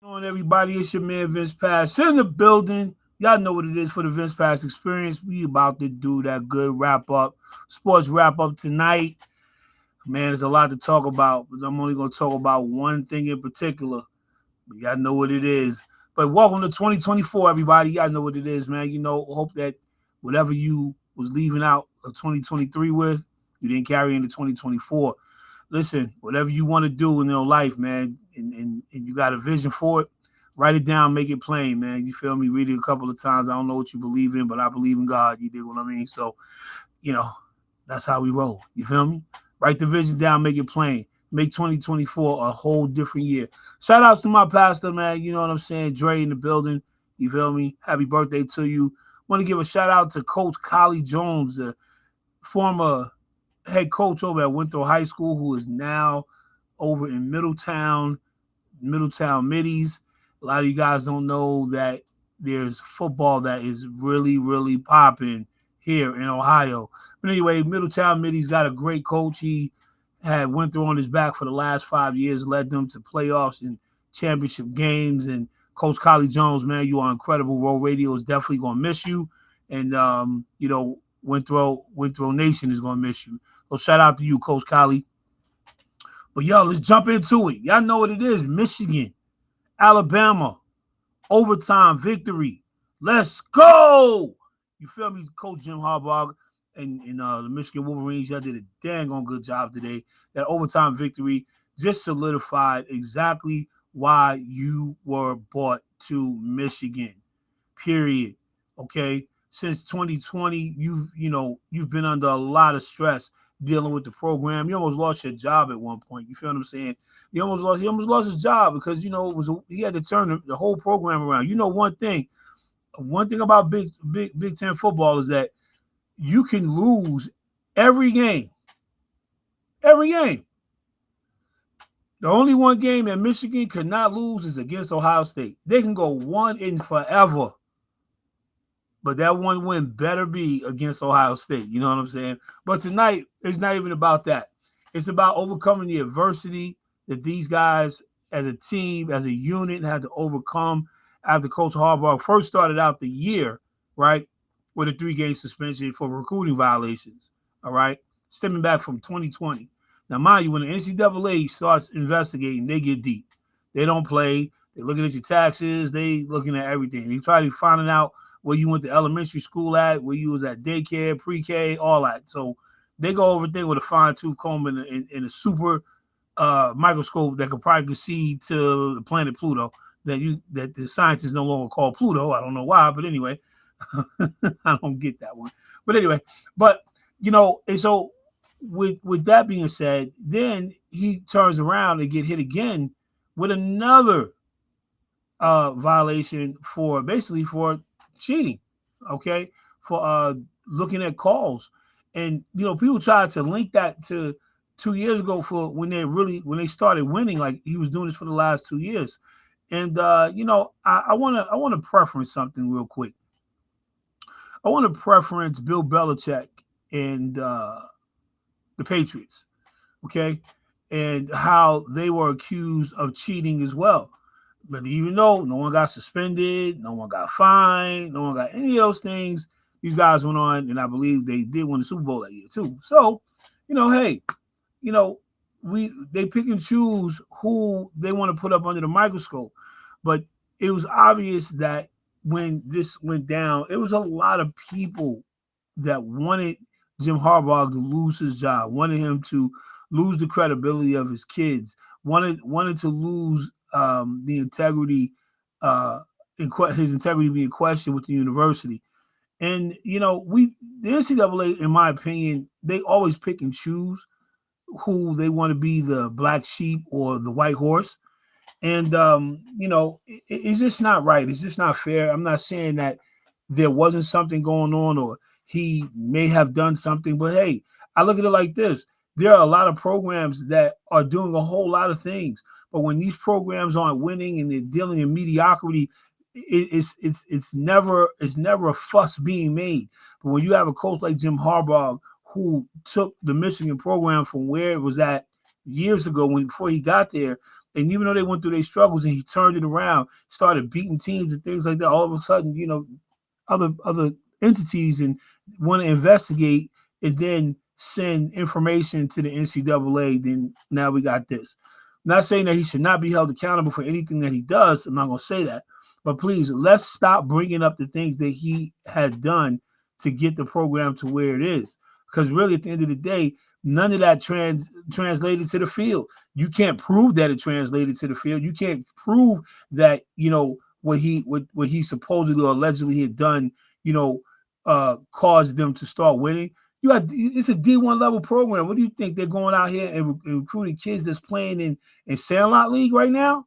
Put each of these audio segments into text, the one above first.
On everybody, it's your man Vince Pass in the building. Y'all know what it is for the Vince Pass experience. We about to do that good wrap up, sports wrap up tonight. Man, there's a lot to talk about, but I'm only gonna talk about one thing in particular. Y'all know what it is. But welcome to 2024, everybody. Y'all know what it is, man. Hope that whatever you was leaving out of 2023 with, you didn't carry into 2024. Listen, whatever you want to do in your life, man, and you got a vision for it, write it down, make it plain, man. You feel me? Read it a couple of times. I don't know what you believe in, but I believe in God. You dig what I mean? So, you know, that's how we roll. You feel me? Write the vision down, make it plain. Make 2024 a whole different year. Shout outs to my pastor, man. You know what I'm saying? Dre in the building. You feel me? Happy birthday to you. Want to give a shout out to Coach Collie Jones, the former head coach over at Winthrop High School, who is now over in Middletown Middies. A lot of you guys don't know that there's football that is really, really popping here in Ohio. But anyway, Middletown Middies got a great coach. He had Winthrop on his back for the last 5 years, led them to playoffs and championship games. And Coach Collie Jones, man, you are incredible. Roll Radio is definitely going to miss you. And, Winthrop Nation is going to miss you. So shout out to you, Coach Collie. But, let's jump into it. Y'all know what it is. Michigan, Alabama, overtime victory. Let's go. You feel me? Coach Jim Harbaugh and the Michigan Wolverines, y'all did a dang on good job today. That overtime victory just solidified exactly why you were brought to Michigan, period. Okay? Since 2020, you've been under a lot of stress dealing with the program. You almost lost your job at one point. You feel what I'm saying? He almost lost his job because he had to turn the whole program around. One thing about Big Ten football is that you can lose every game. Every game. The only one game that Michigan could not lose is against Ohio State. They can go one in forever. But that one win better be against Ohio State. You know what I'm saying? But tonight, it's not even about that. It's about overcoming the adversity that these guys as a team, as a unit, had to overcome after Coach Harbaugh first started out the year, right, with a 3-game suspension for recruiting violations, all right, stemming back from 2020. Now, mind you, when the NCAA starts investigating, they get deep. They don't play. They're looking at your taxes. They looking at everything. They try to find out where you went to elementary school at, where you was at daycare, pre-K, all that. So they go over things with a fine-tooth comb in a super microscope that could probably see to the planet Pluto that the scientists no longer call Pluto. I don't know why, but anyway, I don't get that one. But anyway, and so with that being said, then he turns around and get hit again with another violation for cheating, okay, for looking at calls. And people tried to link that to 2 years ago for when they started winning, like he was doing this for the last 2 years. And I want to preference something real quick. I want to preference Bill Belichick and the Patriots, okay, and how they were accused of cheating as well. But even though no one got suspended, no one got fined, no one got any of those things, these guys went on, and I believe they did win the Super Bowl that year too. So, hey, they pick and choose who they want to put up under the microscope. But it was obvious that when this went down, it was a lot of people that wanted Jim Harbaugh to lose his job, wanted him to lose the credibility of his kids, wanted to lose the integrity, his integrity being questioned with the university. And, the NCAA, in my opinion, they always pick and choose who they want to be the black sheep or the white horse. And, it's just not right. It's just not fair. I'm not saying that there wasn't something going on or he may have done something, but hey, I look at it like this. There are a lot of programs that are doing a whole lot of things, but when these programs aren't winning and they're dealing in mediocrity, it's never a fuss being made. But when you have a coach like Jim Harbaugh who took the Michigan program from where it was at years ago before he got there And even though they went through their struggles and he turned it around, started beating teams and things like that, all of a sudden, other entities and want to investigate and then send information to the NCAA, then now we got this. Not saying that he should not be held accountable for anything that he does. I'm not going to say that. But please, let's stop bringing up the things that he had done to get the program to where it is. Because really, at the end of the day, none of that translated to the field. You can't prove that it translated to the field. You can't prove that, what he supposedly or allegedly had done, caused them to start winning. It's a D1 level program. What do you think? They're going out here and recruiting kids that's playing in Sandlot League right now?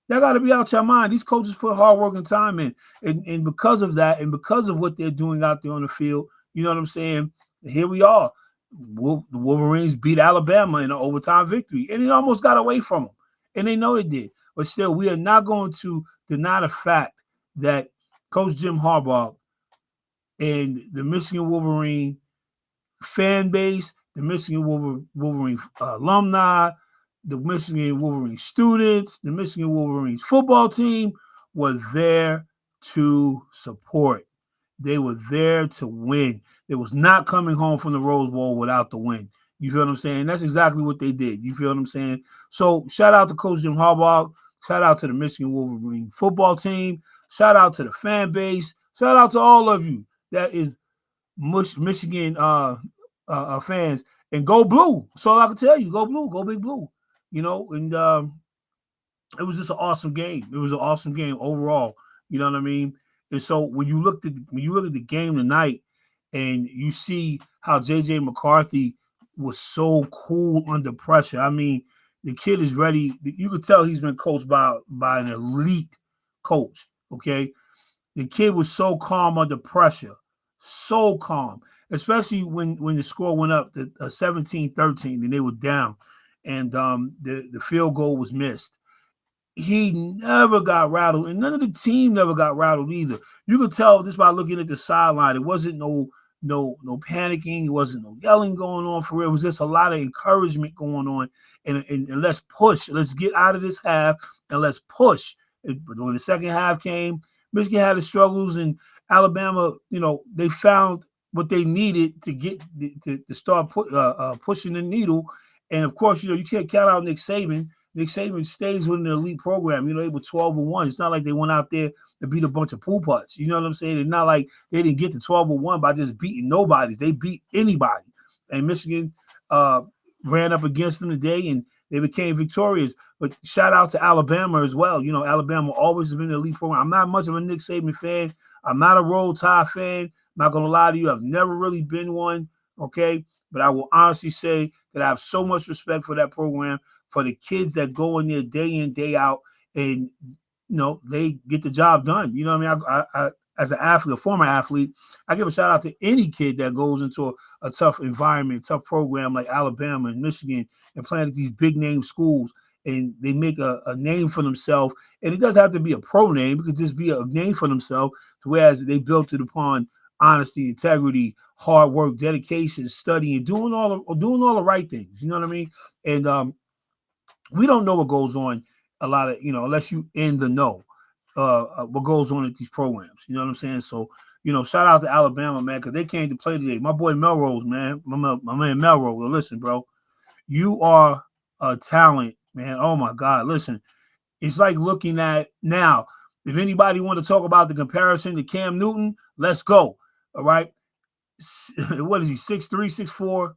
That got to be out your mind. These coaches put hard work and time in. And because of that, and because of what they're doing out there on the field, you know what I'm saying? Here we are. The Wolverines beat Alabama in an overtime victory. And it almost got away from them. And they know it did. But still, we are not going to deny the fact that Coach Jim Harbaugh and the Michigan Wolverine fan base, the Michigan Wolverine alumni, the Michigan Wolverine students, the Michigan Wolverines football team were there to support. They were there to win. They was not coming home from the Rose Bowl without the win. You feel what I'm saying? That's exactly what they did. You feel what I'm saying? So shout out to Coach Jim Harbaugh. Shout out to the Michigan Wolverine football team. Shout out to the fan base. Shout out to all of you that is Michigan fans. And go blue. That's all I can tell you. Go blue. Go big blue. And it was just an awesome game. It was an awesome game overall. You know what I mean? And so when you look at the game tonight, and you see how J.J. McCarthy was so cool under pressure. I mean, the kid is ready. You could tell he's been coached by an elite coach. Okay, the kid was so calm under pressure, so calm, especially when the score went up to 17-13 and they were down, and the field goal was missed. He never got rattled, and none of the team never got rattled either. You could tell just by looking at the sideline. It wasn't no panicking. It wasn't no yelling going on for real. It was just a lot of encouragement going on, and let's push. Let's get out of this half, and let's push. But when the second half came, Michigan had the struggles, and Alabama, they found what they needed to get to start pushing the needle. And of course, you can't count out Nick Saban. Nick Saban stays within the elite program. They were 12-1. It's not like they went out there to beat a bunch of pool putts. You know what I'm saying? It's not like they didn't get to 12-1 by just beating nobodies. They beat anybody. And Michigan ran up against them today, and they became victorious. But shout out to Alabama as well. Alabama always has been the elite program. I'm not much of a Nick Saban fan. I'm not a Roll Tide fan. I'm not going to lie to you. I've never really been one, okay? But I will honestly say that I have so much respect for that program, for the kids that go in there day in, day out, and they get the job done. You know what I mean? I as an athlete, a former athlete, I give a shout out to any kid that goes into a tough environment, tough program like Alabama and Michigan, and playing at these big name schools, and they make a name for themselves. And it doesn't have to be a pro name; it could just be a name for themselves. Whereas they built it upon honesty, integrity, hard work, dedication, studying, doing all the right things. You know what I mean? And we don't know what goes on a lot of, unless you in the know, what goes on at these programs. You know what I'm saying? So, shout out to Alabama, man, because they came to play today. My boy Melrose, man, my man Melrose. Well, listen, bro, you are a talent, man. Oh my God, listen, it's like looking at now. If anybody want to talk about the comparison to Cam Newton, let's go. All right. What is he? 6'3", 6'4",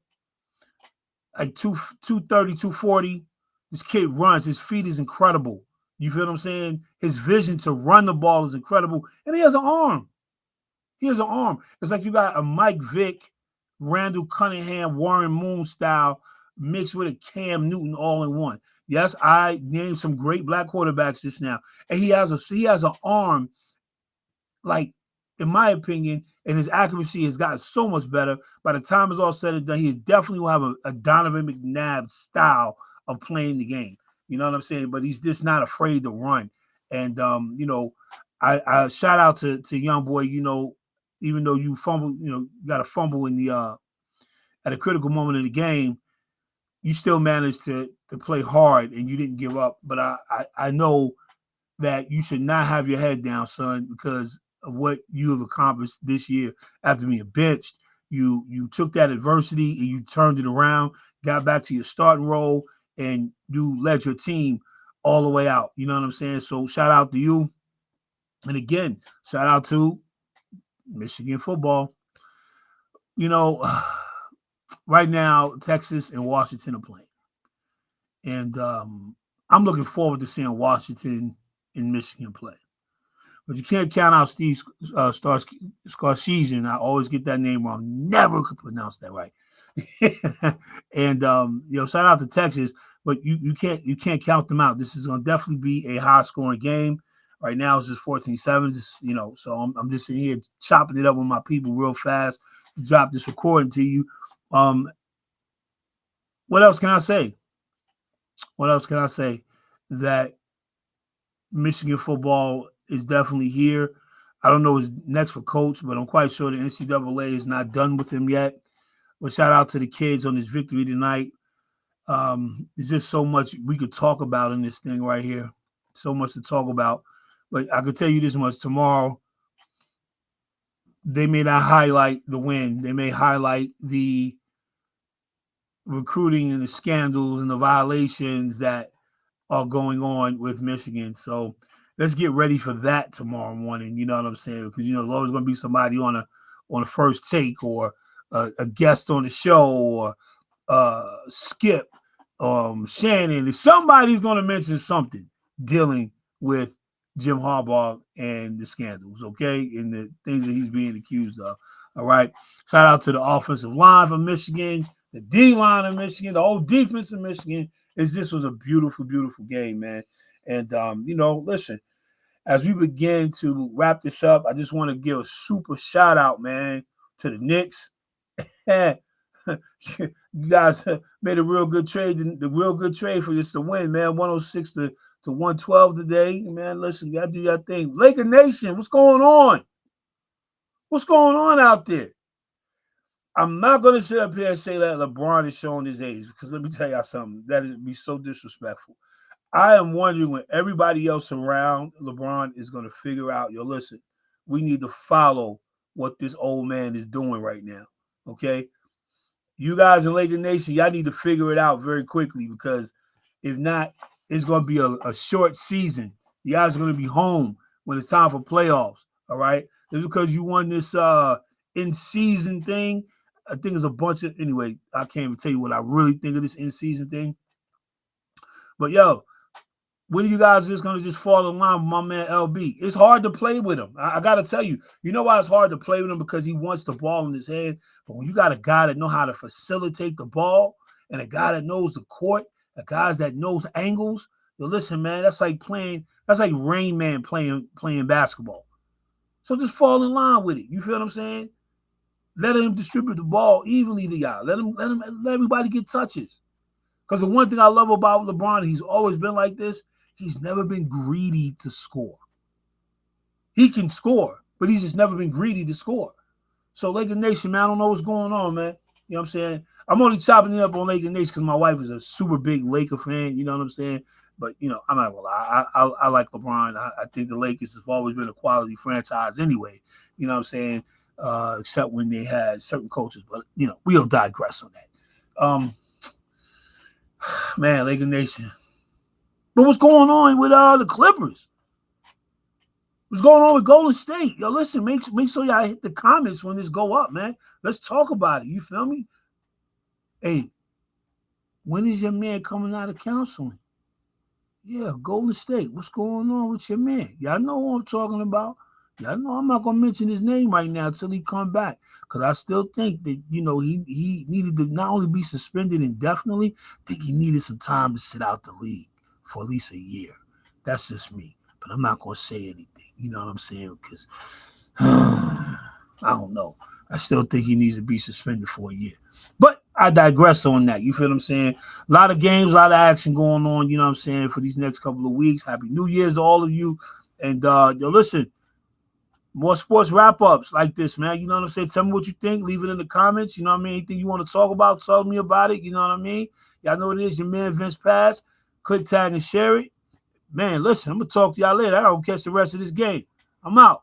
like 230, 240. This kid runs. His feet is incredible. You feel what I'm saying? His vision to run the ball is incredible. And he has an arm. It's like you got a Mike Vick, Randall Cunningham, Warren Moon style mixed with a Cam Newton all in one. Yes, I named some great black quarterbacks just now. And he has an arm, like, in my opinion, and his accuracy has gotten so much better. By the time it's all said and done, he definitely will have a Donovan McNabb style of playing the game. You know what I'm saying? But he's just not afraid to run. And I shout out to young boy. Even though you fumble, you got a fumble in the at a critical moment in the game, you still managed to play hard and you didn't give up. But I know that you should not have your head down, son, because of what you have accomplished this year after being benched. You took that adversity and you turned it around, got back to your starting role, and you led your team all the way out. You know what I'm saying? So shout out to you. And again, shout out to Michigan football. You know, right now, Texas and Washington are playing. And I'm looking forward to seeing Washington and Michigan play. But you can't count out Steve Sarkisian. I always get that name wrong. Never could pronounce that right. And shout out to Texas, but you can't count them out. This is going to definitely be a high scoring game. Right now it's just 14-7. So I'm just sitting here chopping it up with my people real fast to drop this recording to you. What else can I say? That Michigan football is definitely here. I don't know what's next for Coach, but I'm quite sure the NCAA is not done with him yet. But shout out to the kids on this victory tonight. There's just so much we could talk about in this thing right here. So much to talk about. But I could tell you this much: tomorrow, they may not highlight the win. They may highlight the recruiting and the scandals and the violations that are going on with Michigan. So let's get ready for that tomorrow morning. You know what I'm saying? Because there's always going to be somebody on a first take or a guest on the show or Skip, Shannon. Somebody's going to mention something dealing with Jim Harbaugh and the scandals, okay, and the things that he's being accused of. All right. Shout out to the offensive line from Michigan, the D line of Michigan, the whole defense of Michigan. This was a beautiful, beautiful game, man. And listen, as we begin to wrap this up, I just want to give a super shout out, man, to the Knicks. You guys made a real good trade. The real good trade for this to win, man. 106 to 112 today. Man, listen, you gotta do your thing. Laker Nation, what's going on? What's going on out there? I'm not going to sit up here and say that LeBron is showing his age, because let me tell y'all something. That would be so disrespectful. I am wondering when everybody else around LeBron is going to figure out, listen, we need to follow what this old man is doing right now, okay? You guys in Laker Nation, y'all need to figure it out very quickly, because if not, it's going to be a short season. You guys are going to be home when it's time for playoffs, all right? Just because you won this in-season thing, I think it's a bunch of – anyway, I can't even tell you what I really think of this in-season thing. But, when are you guys just going to just fall in line with my man LB? It's hard to play with him. I got to tell you. You know why it's hard to play with him? Because he wants the ball in his head. But when you got a guy that know how to facilitate the ball and a guy that knows the court, a guy that knows angles, listen, man, that's like Rain Man playing basketball. So just fall in line with it. You feel what I'm saying? Let him distribute the ball evenly to y'all. Let everybody get touches. Because the one thing I love about LeBron, he's always been like this. He's never been greedy to score. He can score, but he's just never been greedy to score. So Laker Nation, man, I don't know what's going on, man. You know what I'm saying? I'm only chopping it up on Laker Nation because my wife is a super big Laker fan. You know what I'm saying? But, I'm not going to lie. I like LeBron. I think the Lakers have always been a quality franchise anyway. You know what I'm saying? Except when they had certain coaches. But, we'll digress on that. Man, Laker Nation. But what's going on with the Clippers? What's going on with Golden State? Listen, make sure y'all hit the comments when this go up, man. Let's talk about it. You feel me? Hey, when is your man coming out of counseling? Yeah, Golden State. What's going on with your man? Y'all know what I'm talking about. Y'all know I'm not going to mention his name right now until he come back, because I still think that, he needed to not only be suspended indefinitely, I think he needed some time to sit out the league for at least a year. That's just me. But I'm not going to say anything. You know what I'm saying? Because I don't know. I still think he needs to be suspended for a year. But I digress on that. You feel what I'm saying? A lot of games, a lot of action going on, you know what I'm saying, for these next couple of weeks. Happy New Year's to all of you. And, listen, More sports wrap-ups like this, man. You know what I'm saying? Tell me what you think. Leave it in the comments. You know what I mean? Anything you want to talk about, tell me about it. You know what I mean? Y'all know what it is. Your man, Vince Pass. Click, tag, and share it. Man, listen, I'm going to talk to y'all later. I don't catch the rest of this game. I'm out.